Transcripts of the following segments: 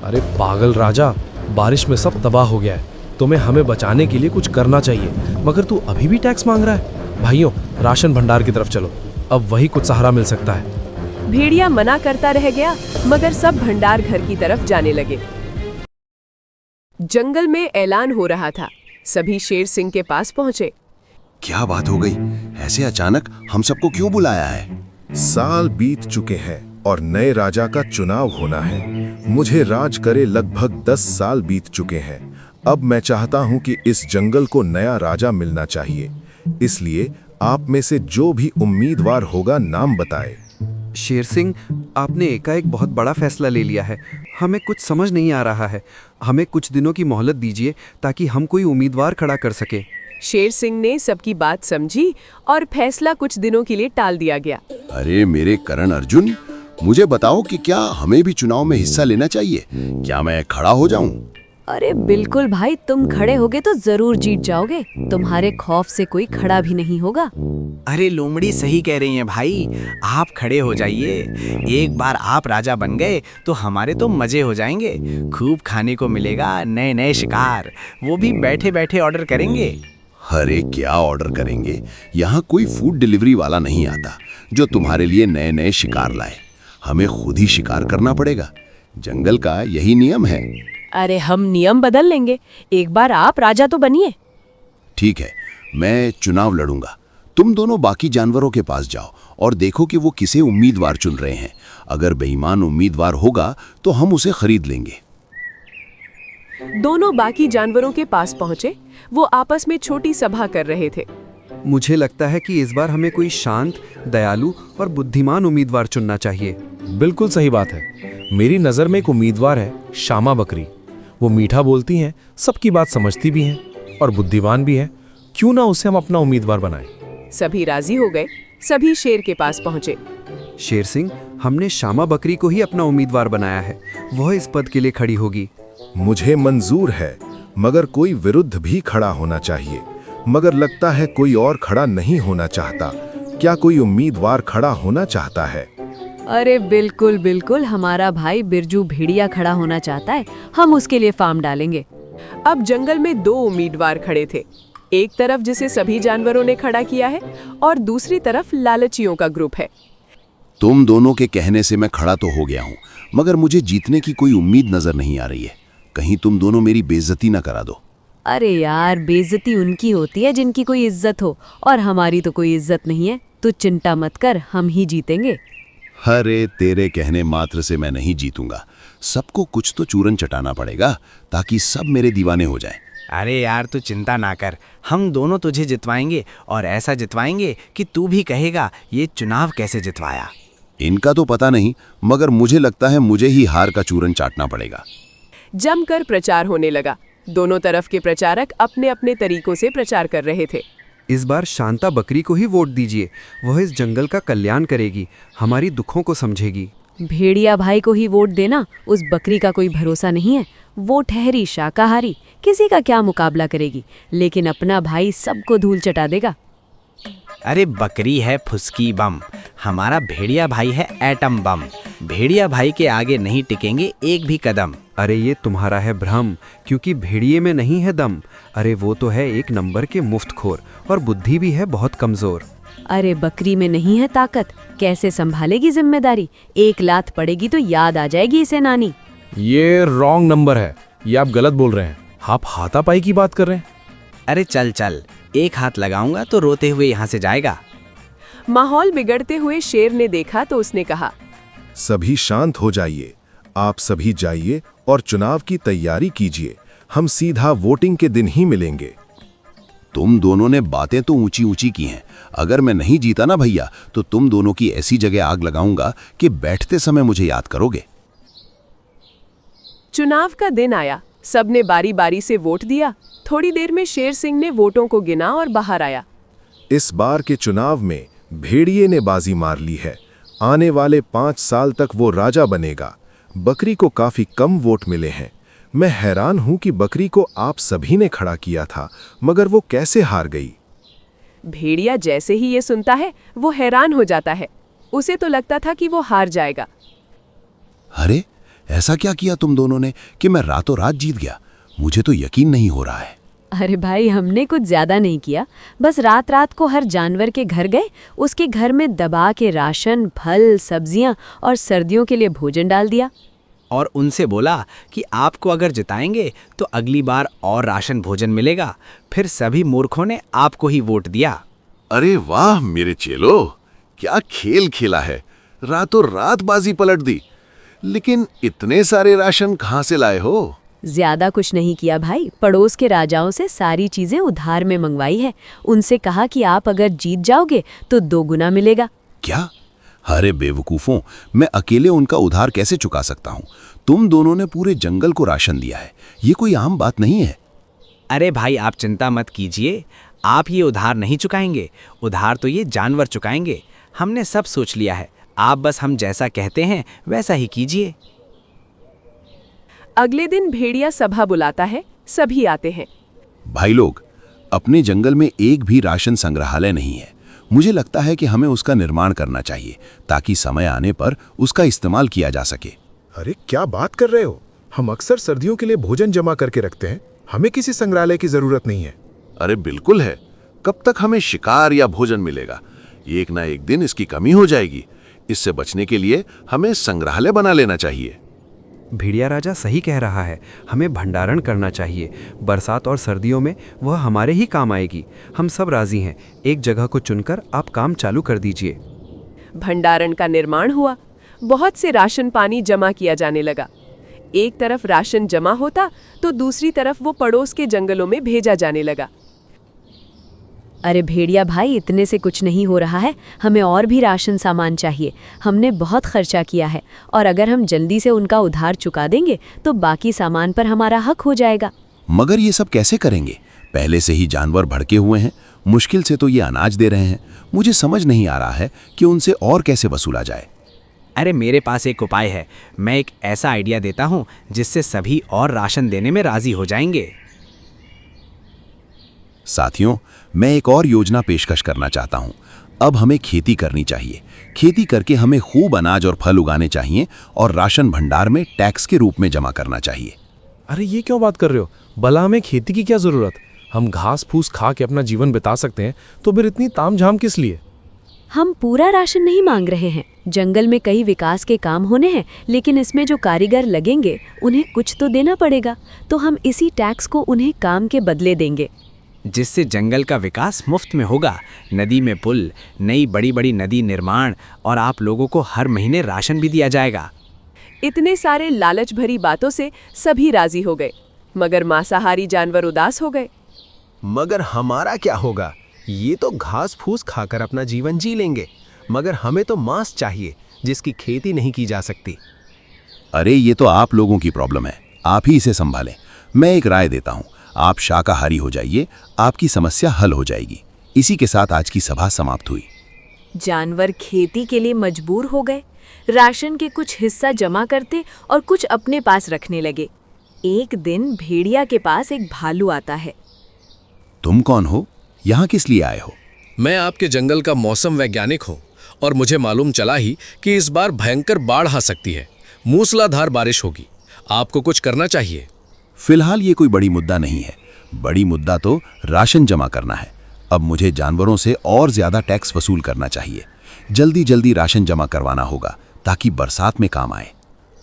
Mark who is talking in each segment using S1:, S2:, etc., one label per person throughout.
S1: अरे पागल राजा, बारिश में सब तबाह हो गया है। तुम्हें हमें बचाने के लिए कुछ करना चाहिए, मगर तू अभी भी टैक्स मांग रहा है। भाइयों, राशन भंडार की तरफ चलो, अब वही कुछ सहारा मिल सकता है।
S2: भेड़िया मना करता रह गया, मगर सब भंडार घर की तरफ जाने लगे। जंगल में ऐलान हो रहा था। सभी शेर सिंह के पास पहुंचे।
S3: क्या बात हो गई? ऐसे अचानक हम सबको क्यों बुलाया है?
S4: साल बीत चुके हैं और नए राजा का चुनाव होना है। मुझे राज करे लगभग 10 साल बीत चुके हैं। अब मैं चाहता हूं कि इस जंगल को नया राजा मिलना चाहिए। इसलिए आप में से जो भी उम्मीदवार होगा नाम बताए।
S5: शेर सिंह, आपने एकाएक बहुत बड़ा फैसला ले लिया है। हमें कुछ समझ नहीं आ रहा है। हमें कुछ दिनों की मोहलत दीजिए ताकि हम कोई उम्मीदवार खड़ा कर सके।
S2: शेर सिंह ने सबकी बात समझी और फैसला कुछ दिनों के लिए टाल दिया गया।
S3: अरे मेरे करण अर्जुन, मुझे बताओ कि क्या हमें भी चुनाव में हिस्सा लेना चाहिए? क्या मैं खड़ा हो जाऊं?
S6: अरे बिल्कुल भाई, तुम खड़े होगे तो जरूर जीत जाओगे। तुम्हारे खौफ से कोई खड़ा भी नहीं होगा।
S7: अरे लोमड़ी सही कह रही हैं भाई, आप खड़े हो जाइए। एक बार आप राजा बन गए तो हमारे तो मजे हो जाएंगे। खूब खाने को मिलेगा, नए नए शिकार, वो भी बैठे बैठे ऑर्डर करेंगे।
S3: अरे क्या ऑर्डर करेंगे? यहाँ कोई फूड डिलीवरी वाला नहीं आता जो तुम्हारे लिए नए नए शिकार लाए। हमें खुद ही शिकार करना पड़ेगा। जंगल का यही नियम है।
S6: अरे हम नियम बदल लेंगे। एक बार आप राजा तो बनिए।
S3: ठीक है, मैं चुनाव लड़ूंगा। तुम दोनों बाकी जानवरों के पास जाओ और देखो कि वो किसे उम्मीदवार चुन रहे हैं। अगर बेईमान उम्मीदवार होगा तो हम उसे खरीद लेंगे।
S2: दोनों बाकी जानवरों के पास पहुंचे। वो आपस में छोटी सभा कर रहे थे।
S5: मुझे लगता है कि इस बार हमें कोई शांत, दयालु और बुद्धिमान उम्मीदवार चुनना चाहिए।
S1: बिल्कुल सही बात है। मेरी नज़र में एक उम्मीदवार है, श्यामा बकरी। वो मीठा बोलती हैं, सबकी बात समझती भी हैं और बुद्धिमान भी हैं। क्यों ना उसे हम अपना उम्मीदवार बनाएं?
S2: सभी राजी हो गए। सभी शेर के पास पहुंचे।
S5: शेर सिंह, हमने श्यामा बकरी को ही अपना उम्मीदवार बनाया है। वह इस पद के लिए खड़ी होगी।
S4: मुझे मंजूर है, मगर कोई विरुद्ध भी खड़ा होना चाहिए। मगर लगता है कोई और खड़ा नहीं होना चाहता। क्या कोई उम्मीदवार खड़ा होना चाहता है?
S6: अरे बिल्कुल बिल्कुल, हमारा भाई बिरजू भेड़िया खड़ा होना चाहता है। हम उसके लिए फार्म डालेंगे।
S2: अब जंगल में 2 उम्मीदवार खड़े थे। एक तरफ जिसे सभी जानवरों ने खड़ा किया है और दूसरी तरफ लालचियों का ग्रुप है।
S3: तुम दोनों के कहने से मैं खड़ा तो हो गया हूँ, मगर मुझे जीतने की कोई उम्मीद नजर नहीं आ रही है। कहीं तुम दोनों मेरी बेइज्जती ना करा दो।
S6: अरे यार, बेइज्जती उनकी होती है जिनकी कोई इज्जत हो, और हमारी तो कोई इज्जत नहीं है। तू चिंता मत कर, हम ही जीतेंगे।
S3: अरे तेरे कहने मात्र से मैं नहीं जीतूंगा। सबको कुछ तो चूरन चटाना पड़ेगा ताकि सब मेरे दीवाने हो जाएं।
S7: अरे यार तू चिंता ना कर, हम दोनों तुझे जितवाएंगे और ऐसा जितवाएंगे कि तू भी कहेगा ये चुनाव कैसे जितवाया।
S3: इनका तो पता नहीं, मगर मुझे लगता है मुझे ही हार का चूरन चाटना पड़ेगा।
S2: जमकर प्रचार होने लगा। दोनों तरफ के प्रचारक अपने अपने तरीकों से प्रचार कर रहे थे।
S5: इस बार शांता बकरी को ही वोट दीजिए। वह इस जंगल का कल्याण करेगी, हमारी दुखों को समझेगी।
S6: भेड़िया भाई को ही वोट देना। उस बकरी का कोई भरोसा नहीं है। वो ठहरी शाकाहारी, किसी का क्या मुकाबला करेगी, लेकिन अपना भाई सबको धूल चटा देगा।
S7: अरे बकरी है फुसकी बम, हमारा भेड़िया भाई है एटम बम। भेड़िया भाई के आगे नहीं टिकेंगे एक भी कदम।
S5: अरे ये तुम्हारा है भ्रम, क्योंकि भेड़िए में नहीं है दम। अरे वो तो है एक नंबर के मुफ्तखोर, और बुद्धि भी है बहुत कमजोर।
S6: अरे बकरी में नहीं है ताकत, कैसे संभालेगी जिम्मेदारी। एक लात पड़ेगी तो याद आ जाएगी इसे नानी।
S1: ये रॉन्ग नंबर है, ये आप गलत बोल रहे हैं। आप हाथापाई की बात कर रहे हैं।
S7: अरे चल चल, एक हाथ लगाऊंगा तो रोते हुए यहाँ से जाएगा।
S2: माहौल बिगड़ते हुए शेर ने देखा तो उसने कहा,
S4: सभी शांत हो जाइए। आप सभी जाइए और चुनाव की तैयारी कीजिए। हम सीधा वोटिंग के दिन ही मिलेंगे।
S3: तुम दोनों ने बातें तो ऊंची ऊंची की हैं। अगर मैं नहीं जीता ना भैया, तो तुम दोनों की ऐसी जगह आग लगाऊंगा कि बैठते समय मुझे याद करोगे।
S2: चुनाव का दिन आया। सबने बारी बारी से वोट दिया। थोड़ी देर में शेर सिंह ने वोटों को गिना और बाहर आया।
S4: इस बार के चुनाव में भेड़िए ने बाजी मार ली है। आने वाले 5 साल तक वो राजा बनेगा। बकरी को काफी कम वोट मिले हैं। मैं हैरान हूं कि बकरी को आप सभी ने खड़ा किया था, मगर वो कैसे हार गई।
S2: भेड़िया जैसे ही ये सुनता है वो हैरान हो जाता है। उसे तो लगता था कि वो हार जाएगा।
S3: अरे ऐसा क्या किया तुम दोनों ने कि मैं रातों रात जीत गया? मुझे तो यकीन नहीं हो रहा है।
S6: अरे भाई, हमने कुछ ज्यादा नहीं किया। बस रात रात को हर जानवर के घर गए, उसके घर में दबा के राशन, फल, सब्जियां और सर्दियों के लिए भोजन डाल दिया।
S7: और उनसे बोला कि आपको अगर जिताएंगे तो अगली बार और राशन भोजन मिलेगा। फिर सभी मूर्खों ने आपको ही वोट दिया।
S3: अरे वाह मेरे चेलो, क्या खेल खेला है। रातों रात बाजी पलट दी। लेकिन इतने सारे राशन कहाँ से लाए हो?
S6: ज्यादा कुछ नहीं किया भाई। पड़ोस के राजाओं से सारी चीजें उधार में मंगवाई है। उनसे कहा कि आप अगर जीत जाओगे तो 2 गुना मिलेगा।
S3: क्या? अरे बेवकूफों, मैं अकेले उनका उधार कैसे चुका सकता हूँ? तुम दोनों ने पूरे जंगल को राशन दिया है, ये कोई आम बात नहीं है।
S7: अरे भाई, आप चिंता मत कीजिए, आप ये उधार नहीं चुकाएंगे। उधार तो ये जानवर चुकाएंगे। हमने सब सोच लिया है, आप बस हम जैसा कहते हैं वैसा ही कीजिए।
S2: अगले दिन भेड़िया सभा बुलाता है, सभी आते हैं।
S3: भाई लोग, अपने जंगल में एक भी राशन संग्रहालय नहीं है। मुझे लगता है कि हमें उसका निर्माण करना चाहिए ताकि समय आने पर उसका इस्तेमाल किया जा सके।
S4: अरे क्या बात कर रहे हो? हम अक्सर सर्दियों के लिए भोजन जमा करके रखते हैं। हमें किसी संग्रहालय की जरूरत नहीं है।
S3: अरे बिल्कुल है। कब तक हमें शिकार या भोजन मिलेगा? एक ना एक दिन इसकी कमी हो जाएगी। इससे बचने के लिए हमें संग्रहालय बना लेना चाहिए।
S5: भेड़िया राजा सही कह रहा है, हमें भंडारण करना चाहिए। बरसात और सर्दियों में वह हमारे ही काम आएगी। हम सब राजी हैं। एक जगह को चुनकर आप काम चालू कर दीजिए।
S2: भंडारण का निर्माण हुआ। बहुत से राशन पानी जमा किया जाने लगा। एक तरफ राशन जमा होता तो दूसरी तरफ वो पड़ोस के जंगलों में भेजा जाने लगा।
S6: अरे भेड़िया भाई, इतने से कुछ नहीं हो रहा है। हमें और भी राशन सामान चाहिए। हमने बहुत खर्चा किया है और अगर हम जल्दी से उनका उधार चुका देंगे तो बाकी सामान पर हमारा हक हो जाएगा।
S3: मगर ये सब कैसे करेंगे? पहले से ही जानवर भड़के हुए हैं। मुश्किल से तो ये अनाज दे रहे हैं। मुझे समझ नहीं आ रहा है कि उनसे और कैसे वसूला जाए।
S7: अरे मेरे पास एक उपाय है। मैं एक ऐसा आइडिया देता हूँ जिससे सभी और राशन देने में राजी हो जाएंगे।
S3: साथियों, मैं एक और योजना पेशकश करना चाहता हूं। अब हमें खेती करनी चाहिए। खेती करके हमें खूब अनाज और फल उगाने चाहिए और राशन भंडार में टैक्स के रूप में जमा करना चाहिए।
S1: अरे ये क्यों बात कर रहे हो? भला हमें खेती की क्या जरूरत? हम घास फूस खा के अपना जीवन बिता सकते हैं, तो फिर इतनी तामझाम किस लिए?
S6: हम पूरा राशन नहीं मांग रहे हैं। जंगल में कई विकास के काम होने हैं, लेकिन इसमें जो कारीगर लगेंगे उन्हें कुछ तो देना पड़ेगा। तो हम इसी टैक्स को उन्हें काम के बदले देंगे,
S7: जिससे जंगल का विकास मुफ्त में होगा। नदी में पुल, नई बड़ी बड़ी नदी निर्माण और आप लोगों को हर महीने राशन भी दिया जाएगा।
S2: इतने सारे लालच भरी बातों से सभी राजी हो गए, मगर मांसाहारी जानवर उदास हो गए।
S8: मगर हमारा क्या होगा? ये तो घास फूस खाकर अपना जीवन जी लेंगे, मगर हमें तो मांस चाहिए जिसकी खेती नहीं की जा सकती।
S3: अरे ये तो आप लोगों की प्रॉब्लम है, आप ही इसे संभालें। मैं एक राय देता हूँ, आप शाकाहारी हो जाइए, आपकी समस्या हल हो जाएगी। इसी के साथ आज की सभा समाप्त हुई।
S6: जानवर खेती के लिए मजबूर हो गए। राशन के कुछ हिस्सा जमा करते और कुछ अपने पास रखने लगे। एक दिन भेड़िया के पास एक भालू आता है।
S3: तुम कौन हो? यहाँ किस लिए आए हो?
S1: मैं आपके जंगल का मौसम वैज्ञानिक हूँ और मुझे मालूम चला ही कि इस बार भयंकर बाढ़ आ सकती है। मूसलाधार बारिश होगी। आपको कुछ करना चाहिए।
S3: फिलहाल ये कोई बड़ी मुद्दा नहीं है। बड़ी मुद्दा तो राशन जमा करना है। अब मुझे जानवरों से और ज्यादा टैक्स वसूल करना चाहिए। जल्दी जल्दी राशन जमा करवाना होगा ताकि बरसात में काम आए।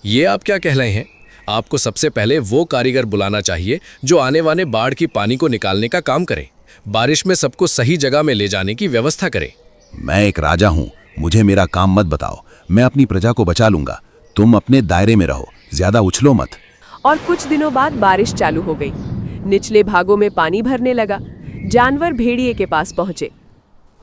S1: ये आप क्या कह रहे हैं? आपको सबसे पहले वो कारीगर बुलाना चाहिए जो आने वाले बाढ़ की पानी को निकालने का काम करे, बारिश में सबको सही जगह में ले जाने की व्यवस्था करे।
S3: मैं एक राजा हूँ, मुझे मेरा काम मत बताओ। मैं अपनी प्रजा को बचा लूंगा। तुम अपने दायरे में रहो, ज्यादा उछलो मत।
S2: और कुछ दिनों बाद बारिश चालू हो गई। निचले भागों में पानी भरने लगा। जानवर भेड़िए के पास पहुंचे।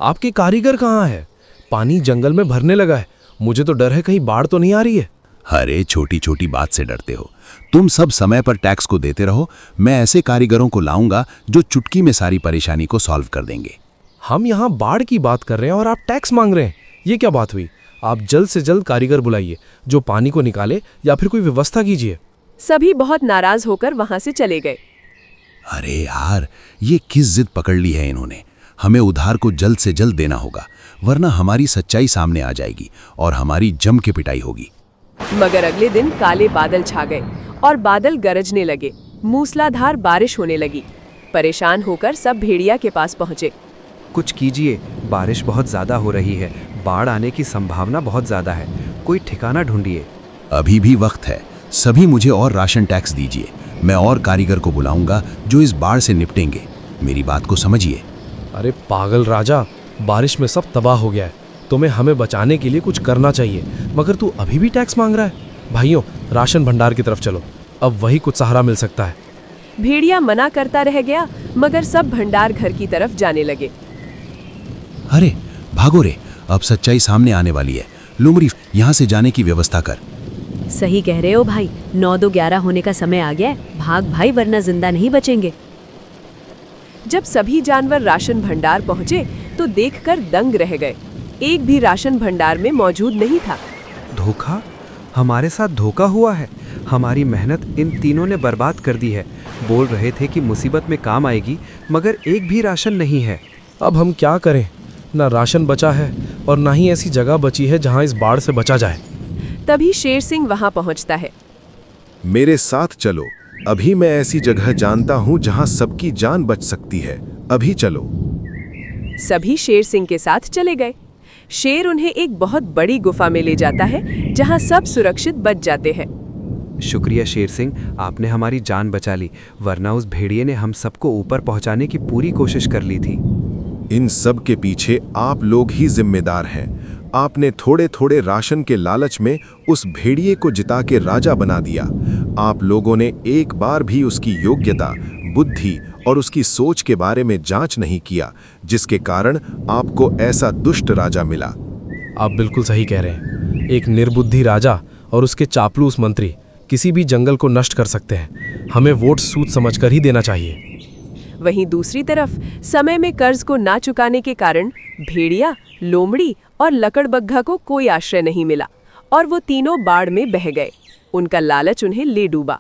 S1: आपके कारीगर कहाँ है? पानी जंगल में भरने लगा है। मुझे तो डर है कहीं बाढ़ तो नहीं आ रही है।
S3: अरे छोटी छोटी बात से डरते हो? तुम सब समय पर टैक्स को देते रहो। मैं ऐसे कारीगरों को लाऊंगा जो चुटकी में सारी परेशानी को सॉल्व कर देंगे।
S1: हम यहाँ बाढ़ की बात कर रहे हैं और आप टैक्स मांग रहे हैं। ये क्या बात हुई? आप जल्द से जल्द कारीगर बुलाइए जो पानी को निकाले या फिर कोई व्यवस्था कीजिए।
S2: सभी बहुत नाराज होकर वहां से चले गए।
S3: अरे यार, ये किस जिद पकड़ ली है इन्होंने? हमें उधार को जल्द से जल्द देना होगा, वरना हमारी सच्चाई सामने आ जाएगी और हमारी जम के पिटाई होगी।
S2: मगर अगले दिन काले बादल छा गए और बादल गरजने लगे। मूसलाधार बारिश होने लगी। परेशान होकर सब भेड़िया के पास पहुंचे।
S5: कुछ कीजिए, बारिश बहुत ज़्यादा हो रही है, बाढ़ आने की संभावना बहुत ज़्यादा है, कोई ठिकाना ढूंढिए।
S3: अभी भी वक्त है, सभी मुझे और राशन टैक्स दीजिए। मैं और कारीगर को बुलाऊंगा जो इस बाढ़ से निपटेंगे। मेरी बात को समझिए।
S1: अरे पागल राजा, बारिश में सब तबाह हो गया है। तुम्हें हमें बचाने के लिए कुछ करना चाहिए, मगर तू अभी भी टैक्स मांग रहा है। भाइयों, राशन भंडार की तरफ चलो, अब वही कुछ सहारा मिल सकता है।
S2: भेड़िया मना करता रह गया, मगर सब भंडार घर की तरफ जाने लगे।
S3: अरे भागो रे, अब सच्चाई सामने आने वाली है। लोमड़ी, यहाँ से जाने की व्यवस्था कर।
S6: सही कह रहे हो भाई, 9-2-11 होने का समय आ गया है। भाग भाई, वरना जिंदा नहीं बचेंगे।
S2: जब सभी जानवर राशन भंडार पहुंचे तो देखकर दंग रह गए। एक भी राशन भंडार में मौजूद नहीं था।
S5: धोखा, हमारे साथ धोखा हुआ है। हमारी मेहनत इन तीनों ने बर्बाद कर दी है। बोल रहे थे कि मुसीबत में काम आएगी, मगर एक भी राशन नहीं है।
S1: अब हम क्या करें? ना राशन बचा है और ना ही ऐसी जगह बची है जहां इस बाढ़ से बचा जाए।
S2: तभी शेर सिंह वहां पहुंचता है।
S4: मेरे साथ चलो, अभी मैं ऐसी जगह जानता हूं जहां सबकी जान बच सकती है। अभी चलो।
S2: सभी शेर सिंह के साथ चले गए। शेर उन्हें एक बहुत बड़ी गुफा में ले जाता है जहां सब सुरक्षित बच जाते हैं।
S5: शुक्रिया शेर सिंह, आपने हमारी जान बचा ली, वरना उस भेड़िए ने हम सबको ऊपर पहुंचाने की पूरी कोशिश कर ली थी।
S4: इन सब के पीछे आप लोग ही जिम्मेदार हैं। आपने थोड़े थोड़े राशन के लालच में उस भेड़िए को जिता के राजा बना दिया। आप लोगों ने एक बार भी उसकी योग्यता, बुद्धि और उसकी सोच के बारे में जांच नहीं किया, जिसके कारण आपको ऐसा दुष्ट राजा मिला।
S1: आप बिल्कुल सही कह रहे हैं। एक निर्बुद्धि राजा और उसके चापलूस मंत्री किसी भी जंगल को नष्ट कर सकते हैं। हमें वोट सूझ समझकर ही देना चाहिए।
S2: वहीं दूसरी तरफ समय में कर्ज को ना चुकाने के कारण भेड़िया, लोमड़ी और लकड़बग्घा को कोई आश्रय नहीं मिला और वो तीनों बाढ़ में बह गए। उनका लालच उन्हें ले डूबा।